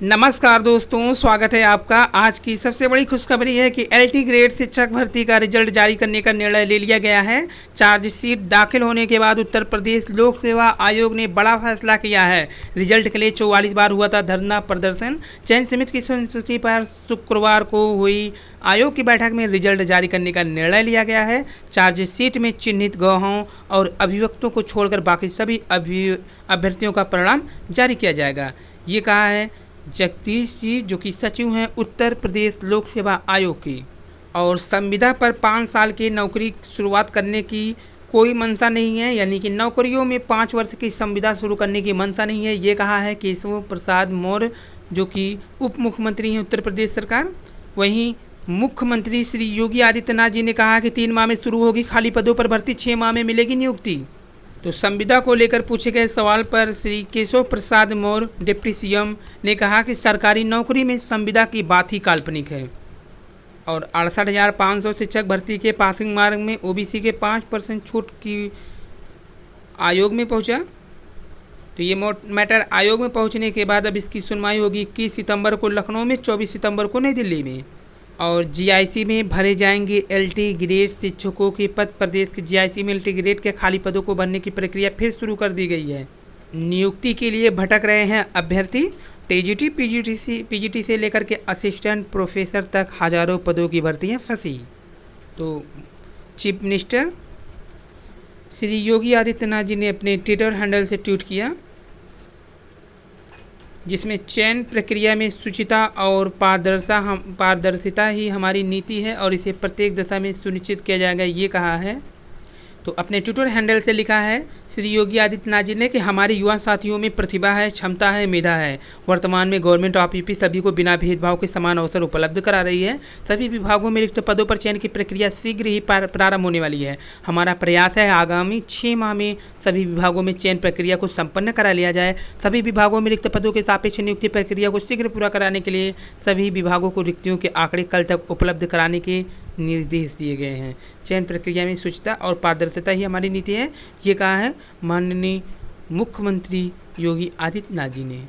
नमस्कार दोस्तों, स्वागत है आपका। आज की सबसे बड़ी खुशखबरी है कि एलटी ग्रेड शिक्षक भर्ती का रिजल्ट जारी करने का निर्णय ले लिया गया है। चार्जशीट दाखिल होने के बाद उत्तर प्रदेश लोक सेवा आयोग ने बड़ा फैसला किया है। रिजल्ट के लिए 44 बार हुआ था धरना प्रदर्शन। चयन समिति की सूची पर शुक्रवार को हुई आयोग की बैठक में रिजल्ट जारी करने का निर्णय लिया गया है। चार्जशीट में चिन्हित गवाहों और अभियुक्तों को छोड़कर बाकी सभी अभ्यर्थियों का परिणाम जारी किया जाएगा। ये कहा है जगदीश जी, जो कि सचिव हैं उत्तर प्रदेश लोक सेवा आयोग की। और संविदा पर 5 साल की नौकरी शुरुआत करने की कोई मंशा नहीं है, यानी कि नौकरियों में 5 वर्ष की संविदा शुरू करने की मंशा नहीं है। ये कहा है केशव प्रसाद मौर्य, जो कि उप मुख्यमंत्री हैं उत्तर प्रदेश सरकार। वहीं मुख्यमंत्री श्री योगी आदित्यनाथ जी ने कहा कि 3 माह में शुरू होगी खाली पदों पर भर्ती, 6 माह में मिलेगी नियुक्ति। तो संविदा को लेकर पूछे गए सवाल पर श्री केशव प्रसाद मौर्य डिप्टी सीएम ने कहा कि सरकारी नौकरी में संविदा की बात ही काल्पनिक है। और 68,500 शिक्षक भर्ती के पासिंग मार्क में ओबीसी के 5% छूट की आयोग में पहुंचा। तो ये मैटर आयोग में पहुंचने के बाद अब इसकी सुनवाई होगी 21 सितंबर को लखनऊ में, 24 सितंबर को नई दिल्ली में। और जीआईसी में भरे जाएंगे एलटी ग्रेड शिक्षकों के पद। प्रदेश के जीआईसी में एलटी ग्रेड के खाली पदों को भरने की प्रक्रिया फिर शुरू कर दी गई है। नियुक्ति के लिए भटक रहे हैं अभ्यर्थी। टीजीटी पीजीटी से लेकर के असिस्टेंट प्रोफेसर तक हजारों पदों की भर्तियां फंसी। तो चीफ मिनिस्टर श्री योगी आदित्यनाथ जी ने अपने ट्विटर हैंडल से ट्वीट किया, जिसमें चयन प्रक्रिया में शुचिता और पारदर्शिता ही हमारी नीति है और इसे प्रत्येक दशा में सुनिश्चित किया जाएगा, ये कहा है। तो अपने ट्विटर हैंडल से लिखा है श्री योगी आदित्यनाथ जी ने कि हमारे युवा साथियों में प्रतिभा है, क्षमता है, मेधा है। वर्तमान में गवर्नमेंट ऑफ यूपी सभी को बिना भेदभाव के समान अवसर उपलब्ध करा रही है। सभी विभागों में रिक्त पदों पर चयन की प्रक्रिया शीघ्र ही प्रारंभ होने वाली है। हमारा प्रयास है आगामी 6 माह में सभी विभागों में चयन प्रक्रिया को संपन्न करा लिया जाए। सभी विभागों में रिक्त पदों के सापेक्ष नियुक्ति प्रक्रिया को शीघ्र पूरा कराने के लिए सभी विभागों को रिक्तियों के आंकड़े कल तक उपलब्ध कराने के निर्देश दिए गए हैं। चयन प्रक्रिया में शुचिता और पारदर्शिता ही हमारी नीति है, ये कहा है माननीय मुख्यमंत्री योगी आदित्यनाथ जी ने।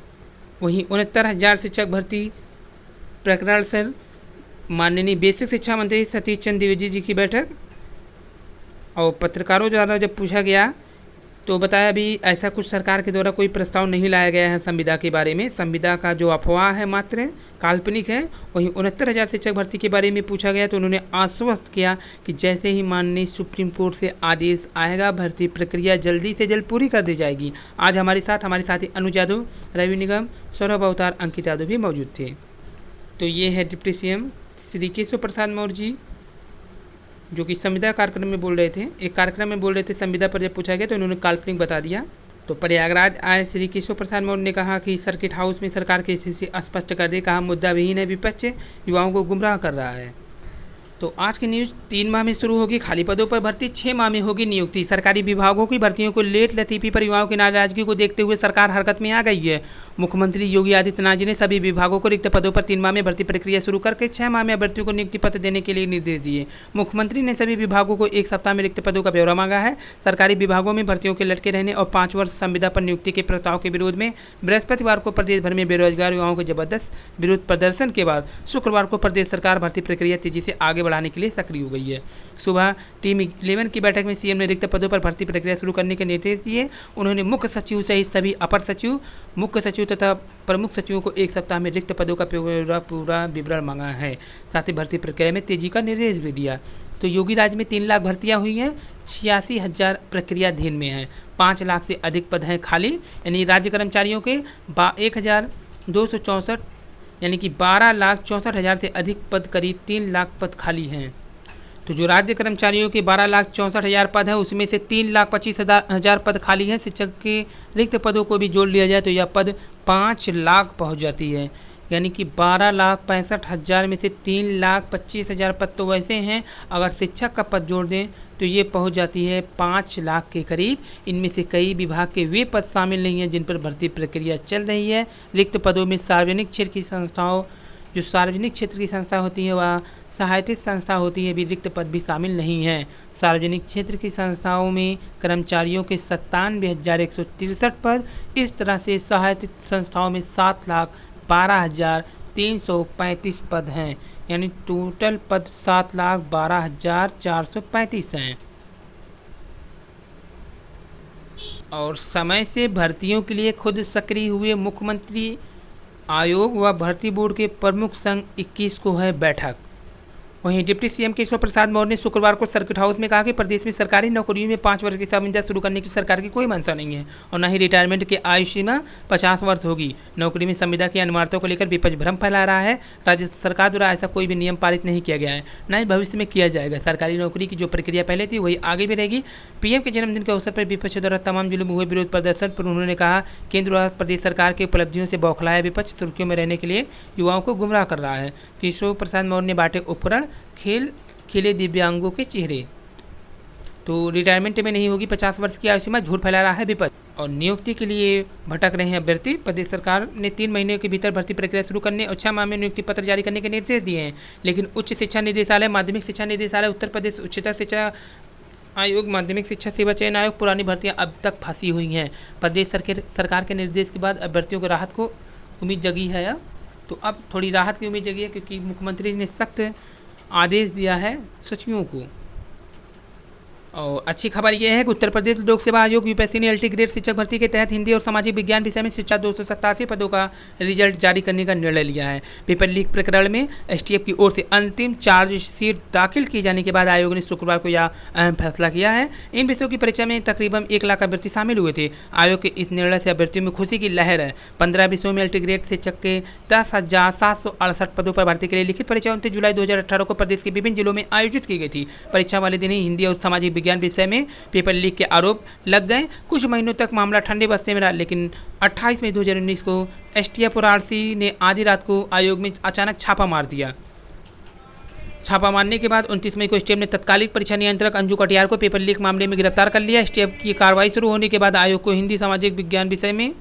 वहीं 69,000 शिक्षक भर्ती प्रकरण पर माननीय बेसिक शिक्षा मंत्री सतीश चंद्र द्विवेदी जी की बैठक। और पत्रकारों द्वारा जब पूछा गया तो बताया भी ऐसा कुछ सरकार के द्वारा कोई प्रस्ताव नहीं लाया गया है संविदा के बारे में। संविदा का जो अफवाह है मात्र काल्पनिक है। वहीं 69,000 शिक्षक भर्ती के बारे में पूछा गया तो उन्होंने आश्वस्त किया कि जैसे ही माननीय सुप्रीम कोर्ट से आदेश आएगा भर्ती प्रक्रिया जल्दी से जल्द पूरी कर दी जाएगी। आज हमारे साथी अनुज यादव, रवि निगम, सौरभ अवतार, अंकित यादव भी मौजूद थे। तो ये है डिप्टी सीएम श्री केशव प्रसाद मौर्य जी, जो कि संविदा कार्यक्रम में बोल रहे थे। एक कार्यक्रम में बोल रहे थे, संविदा पर जब पूछा गया तो उन्होंने काल्पनिक बता दिया। तो प्रयागराज आए श्री केशव प्रसाद मौर्य ने कहा कि सर्किट हाउस में सरकार की स्थिति स्पष्ट कर दी। कहा मुद्दा विहीन है, विपक्ष युवाओं को गुमराह कर रहा है। तो आज की न्यूज़ 3 माह में शुरू होगी खाली पदों पर भर्ती, 6 माह में होगी नियुक्ति। सरकारी विभागों की भर्तियों को लेट लतीफी पर युवाओं की नाराजगी को देखते हुए सरकार हरकत में आ गई है। मुख्यमंत्री योगी आदित्यनाथ जी ने सभी विभागों को रिक्त पदों पर 3 माह में भर्ती प्रक्रिया शुरू करके 6 माह में अभ्यर्थियों को नियुक्ति पत्र देने के लिए निर्देश दिए। मुख्यमंत्री ने सभी विभागों को 1 सप्ताह में रिक्त पदों का ब्यौरा मांगा है। सरकारी विभागों में भर्तियों के लटके रहने और 5 वर्ष संविदा पर नियुक्ति के प्रस्ताव के विरोध में बृहस्पतिवार को प्रदेश भर में बेरोजगार युवाओं के जबरदस्त विरोध प्रदर्शन के बाद शुक्रवार को प्रदेश सरकार भर्ती प्रक्रिया तेजी से आगे बढ़ाने के लिए सक्रिय हो गई है। सुबह टीम 11 की बैठक में सीएम ने रिक्त पदों पर भर्ती प्रक्रिया शुरू करने के निर्देश दिए। उन्होंने मुख्य सचिव सहित सभी अपर सचिव, मुख्य सचिव तथा प्रमुख सचिवों को 1 सप्ताह में रिक्त पदों का पूरा विवरण मांगा है। साथ ही भर्ती प्रक्रिया में तेजी का निर्देश भी दिया। तो योगी राज्य में 3 लाख भर्तियां हुई हैं, 86,000 प्रक्रियाधीन में हैं, 5 लाख से अधिक पद हैं खाली। यानी राज्य कर्मचारियों के 1,264 यानी कि 12,64,000 से अधिक पद, करीब 3 लाख पद खाली हैं। तो जो राज्य कर्मचारियों के 12,64,000 पद हैं उसमें से 3,25,000 पद खाली हैं। शिक्षक के रिक्त पदों को भी जोड़ लिया जाए तो यह पद 5 लाख पहुंच जाती है। यानी कि 12,65,000 में से 3,25,000 पद तो वैसे हैं, अगर शिक्षक का पद जोड़ दें तो ये पहुंच जाती है 5 लाख के करीब। इनमें से कई विभाग के वे पद शामिल नहीं हैं जिन पर भर्ती प्रक्रिया चल रही है। रिक्त पदों में सार्वजनिक क्षेत्र की संस्थाओं, जो सार्वजनिक क्षेत्र की संस्था होती है वह सहायतित संस्था होती है, भी रिक्त पद भी शामिल नहीं हैं। सार्वजनिक क्षेत्र की संस्थाओं में कर्मचारियों के 97,163 पद, इस तरह से सहायतित संस्थाओं में 7,62,000 12,335 पद हैं, यानी टोटल पद 7,12,435 हैं। और समय से भर्तियों के लिए खुद सक्रिय हुए मुख्यमंत्री आयोग व भर्ती बोर्ड के प्रमुख संग 21 को है बैठक। वहीं डिप्टी सीएम केशव प्रसाद मौर्य ने शुक्रवार को सर्किट हाउस में कहा कि प्रदेश में सरकारी नौकरियों में 5 वर्ष की सामंजस्य शुरू करने की सरकार की कोई मंशा नहीं है और न ही रिटायरमेंट की आयु सीमा 50 वर्ष होगी। नौकरी में संविदा की अनिवार्यता को लेकर विपक्ष भ्रम फैला रहा है। राज्य सरकार द्वारा ऐसा कोई भी नियम पारित नहीं किया गया है, न ही भविष्य में किया जाएगा। सरकारी नौकरी की जो प्रक्रिया पहले थी वही आगे भी रहेगी। पीएम के जन्मदिन के अवसर पर विपक्ष द्वारा तमाम जिलों में हुए विरोध प्रदर्शन पर उन्होंने कहा केंद्र व प्रदेश सरकार की उपलब्धियों से बौखलाया विपक्ष सुर्खियों में रहने के लिए युवाओं को गुमराह कर रहा है। केशव प्रसाद मौर्य ने बांटे उपकरण, खेल खिले दिव्यांगों के चेहरे। तो रिटायरमेंट में नहीं होगी 50 वर्ष की आयु सीमा, झूठ फैला रहा है विपक्ष। और नियुक्ति के लिए भटक रहे हैं अभ्यर्थी। प्रदेश सरकार ने 3 महीने के भीतर भर्ती प्रक्रिया शुरू करने और 6 माह में नियुक्ति पत्र जारी करने के निर्देश दिए हैं, लेकिन उच्च शिक्षा निदेशालय, माध्यमिक शिक्षा निदेशालय, उत्तर प्रदेश उच्चतर शिक्षा आयोग, माध्यमिक शिक्षा सेवा चयन आयोग, पुरानी भर्तियां अब तक फंसी हुई हैं। प्रदेश सरकार के निर्देश के बाद अभ्यर्थियों को राहत को उम्मीद जगी है। तो अब थोड़ी राहत की उम्मीद जगी है, क्योंकि मुख्यमंत्री ने सख्त आदेश दिया है सचिवों को। और अच्छी खबर यह है कि उत्तर प्रदेश लोक सेवा आयोग यूपीएससी ने एलटी ग्रेड शिक्षक भर्ती के तहत हिंदी और सामाजिक विज्ञान विषय में शिक्षा 287 पदों का रिजल्ट जारी करने का निर्णय लिया है। पेपर लीक प्रकरण में एसटीएफ की ओर से अंतिम चार्जशीट दाखिल किए जाने के बाद आयोग ने शुक्रवार को यह अहम फैसला किया है। इन विषयों की परीक्षा में तकरीबन 1 लाख अभ्यर्थी शामिल हुए थे। आयोग के इस निर्णय से अभ्यर्थियों में खुशी की लहर है। 15 विषयों में एलटी ग्रेड शिक्षक के 10,768 पदों पर भर्ती के लिए लिखित परीक्षा 29 जुलाई 2018 को प्रदेश के विभिन्न जिलों में आयोजित की गई थी। परीक्षा वाले दिन ही हिंदी और सामाजिक विज्ञान विषय में पेपर लीक के आरोप लग गए। कुछ महीनों तक मामला ठंडे बस्ते में रहा, लेकिन 28 मई 2019 को एसटीएफ और आरसी ने आधी रात को आयोग में अचानक छापा मार दिया। छापा मारने के बाद 29 मई को एसटीएफ ने तत्कालीन परीक्षा नियंत्रक अंजू कटियार को पेपर लीक मामले में गिरफ्तार कर लिया। एसटीएफ की कार्रवाई शुरू होने के बाद आयोग को हिंदी सामाजिक विज्ञान विषय में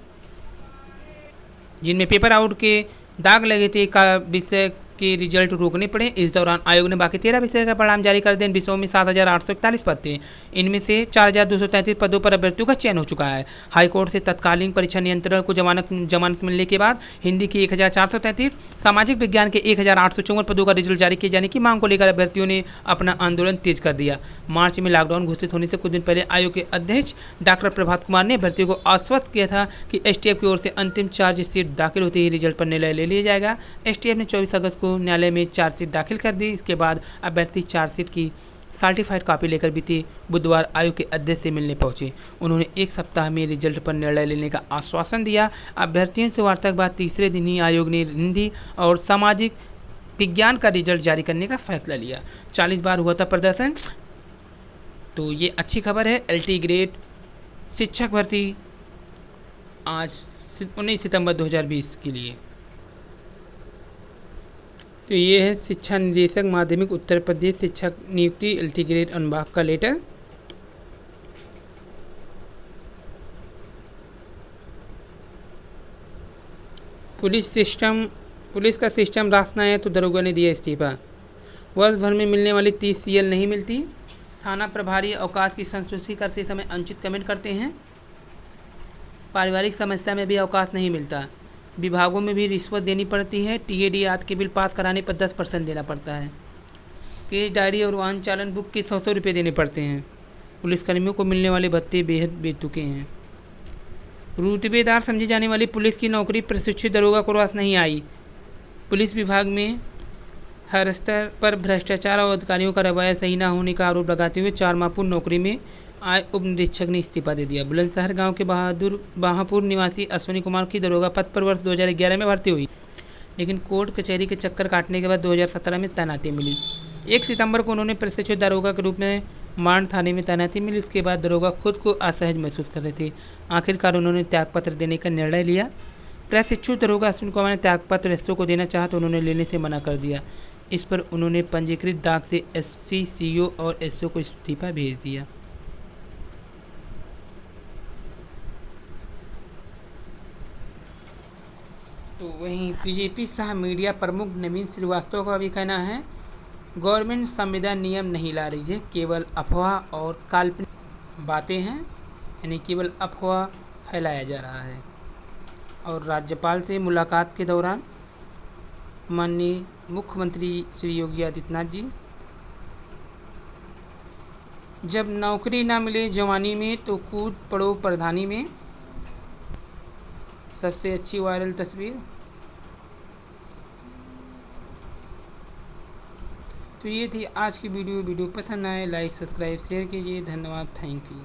जिनमें पेपर आउट के दाग लगे थे का विषय के रिजल्ट रोकने पड़े। इस दौरान आयोग ने बाकी 13 विषय का परिणाम जारी कर दिया। इन विषयों में 7,841 पद थे। इनमें से 4,233 पदों पर अभ्यर्थियों का चयन हो चुका है। हाईकोर्ट से तत्कालीन परीक्षा नियंत्रक को जमानत मिलने के बाद हिंदी की 1,433, सामाजिक विज्ञान के 1,854 पदों का रिजल्ट जारी किए जाने की मांग को लेकर अभ्यर्थियों ने अपना आंदोलन तेज कर दिया। मार्च में लॉकडाउन घोषित होने से कुछ दिन पहले आयोग के अध्यक्ष डॉक्टर प्रभात कुमार ने अभ्यर्थियों को आश्वस्त किया था कि एसटीएफ की ओर से अंतिम चार्जशीट दाखिल होते ही रिजल्ट पर निर्णय ले लिया जाएगा। एसटीएफ ने 24 अगस्त को न्यायालय में चार्जशीट दाखिल कर दी। इसके बाद अभ्यर्थी चार्जशीट की सर्टिफाइड कॉपी लेकर बीते बुधवार आयोग के अध्यक्ष से मिलने पहुंचे। उन्होंने 1 सप्ताह में रिजल्ट पर निर्णय लेने का आश्वासन दिया। अभ्यर्थियों से वार्ता के बाद तीसरे दिन ही आयोग ने हिंदी और सामाजिक विज्ञान का रिजल्ट जारी करने का फैसला लिया। 40 बार हुआ था प्रदर्शन। तो ये अच्छी खबर है। एलटी ग्रेड शिक्षक भर्ती आज 19 सितंबर 2020 के लिए। तो ये है शिक्षा निदेशक माध्यमिक उत्तर प्रदेश शिक्षक नियुक्ति एलटी ग्रेड अनुभाग का लेटर। पुलिस का सिस्टम रास न आया तो दरोगा ने दिया इस्तीफा। वर्ष भर में मिलने वाली 30 सीएल नहीं मिलती। थाना प्रभारी अवकाश की संतुष्टि करते समय अनुचित कमेंट करते हैं। पारिवारिक समस्या में भी अवकाश नहीं मिलता। विभागों में भी रिश्वत देनी पड़ती है। टीएडी आदि के बिल पास कराने पर 10% देना पड़ता है। केस डायरी और वाहन चालन बुक के 100 रुपये देने पड़ते हैं। पुलिसकर्मियों को मिलने वाले भत्ते बेहद बेतुके हैं। रुतबेदार समझी जाने वाली पुलिस की नौकरी प्रशिक्षित दरोगा को रास नहीं आई। पुलिस विभाग में हर स्तर पर भ्रष्टाचार और अधिकारियों का रवैया सही न होने का आरोप लगाते हुए 4 माह पूर्व नौकरी में आए उप निरीक्षक ने इस्तीफा दे दिया। बुलंदशहर गांव के बहापुर निवासी अश्विनी कुमार की दरोगा पद पर वर्ष 2011 में भर्ती हुई, लेकिन कोर्ट कचहरी के चक्कर काटने के बाद 2017 में तैनाती मिली। 1 सितंबर को उन्होंने प्रशिक्षित दरोगा के रूप में मांड थाने में तैनाती मिली। इसके बाद दरोगा खुद को असहज महसूस कर रहे थे। आखिरकार उन्होंने त्यागपत्र देने का निर्णय लिया। प्रशिक्षुत दरोगा अश्विनी कुमार ने त्यागपत्र एसओ को देना चाहा तो उन्होंने लेने से मना कर दिया। इस पर उन्होंने पंजीकृत डाक से एसपी, सीओ और एसओ को इस्तीफा भेज दिया। तो वहीं बीजेपी सह मीडिया प्रमुख नवीन श्रीवास्तव का भी कहना है गवर्नमेंट संविदा नियम नहीं ला रही है, केवल अफवाह और काल्पनिक बातें हैं, यानी केवल अफवाह फैलाया जा रहा है। और राज्यपाल से मुलाकात के दौरान माननीय मुख्यमंत्री श्री योगी आदित्यनाथ जी। जब नौकरी ना मिले जवानी में तो कूद पड़ो प्रधानी में, सबसे अच्छी वायरल तस्वीर। तो ये थी आज की वीडियो पसंद आए लाइक सब्सक्राइब शेयर कीजिए। धन्यवाद, थैंक यू।